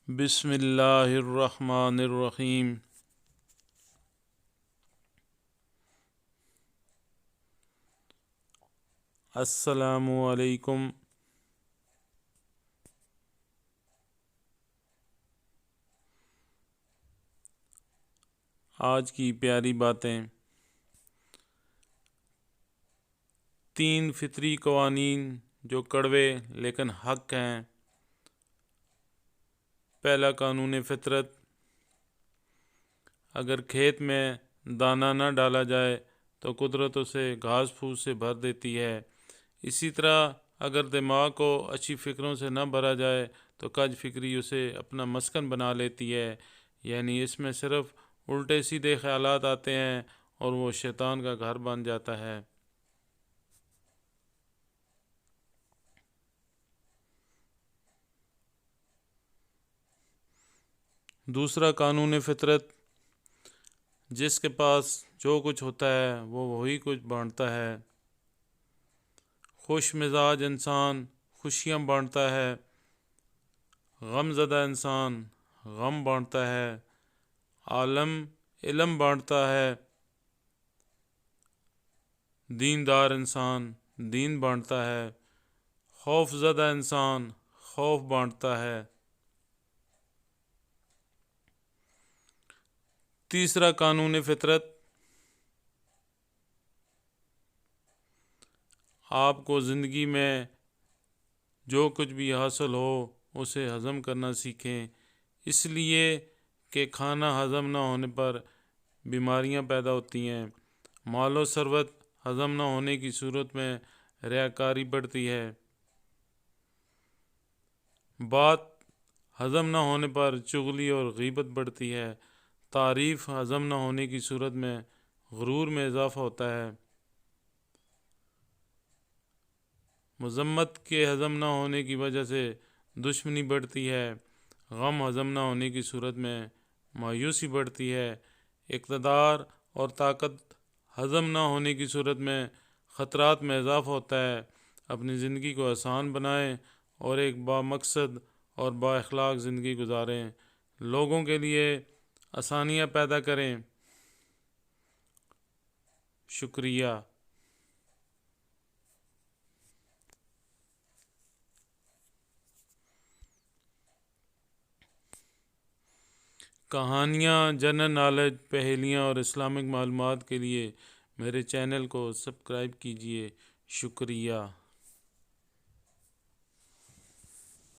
بسم اللہ الرحمن الرحیم۔ السلام علیکم۔ آج کی پیاری باتیں، 3 فطری قوانین جو کڑوے لیکن حق ہیں۔ پہلا قانون فطرت، اگر کھیت میں دانہ نہ ڈالا جائے تو قدرت اسے گھاس پھوس سے بھر دیتی ہے۔ اسی طرح اگر دماغ کو اچھی فکروں سے نہ بھرا جائے تو کج فکری اسے اپنا مسکن بنا لیتی ہے، یعنی اس میں صرف الٹے سیدھے خیالات آتے ہیں اور وہ شیطان کا گھر بن جاتا ہے۔ دوسرا قانون فطرت، جس کے پاس جو کچھ ہوتا ہے وہ وہی کچھ بانٹتا ہے۔ خوش مزاج انسان خوشیاں بانٹتا ہے، غم زدہ انسان غم بانٹتا ہے، عالم علم بانٹتا ہے، دیندار انسان دین بانٹتا ہے، خوف زدہ انسان خوف بانٹتا ہے۔ تیسرا قانون فطرت، آپ کو زندگی میں جو کچھ بھی حاصل ہو اسے ہضم کرنا سیکھیں، اس لیے کہ کھانا ہضم نہ ہونے پر بیماریاں پیدا ہوتی ہیں۔ مال و ثروت ہضم نہ ہونے کی صورت میں ریاکاری بڑھتی ہے۔ بات ہضم نہ ہونے پر چغلی اور غیبت بڑھتی ہے۔ تعریف ہضم نہ ہونے کی صورت میں غرور میں اضافہ ہوتا ہے۔ مذمت کے ہضم نہ ہونے کی وجہ سے دشمنی بڑھتی ہے۔ غم ہضم نہ ہونے کی صورت میں مایوسی بڑھتی ہے۔ اقتدار اور طاقت ہضم نہ ہونے کی صورت میں خطرات میں اضافہ ہوتا ہے۔ اپنی زندگی کو آسان بنائیں اور ایک بامقصد اور با اخلاق زندگی گزاریں۔ لوگوں کے لیے آسانیاں پیدا کریں۔ شکریہ۔ کہانیاں، جنرل نالج، پہیلیاں اور اسلامک معلومات کے لیے میرے چینل کو سبسکرائب کیجیے۔ شکریہ۔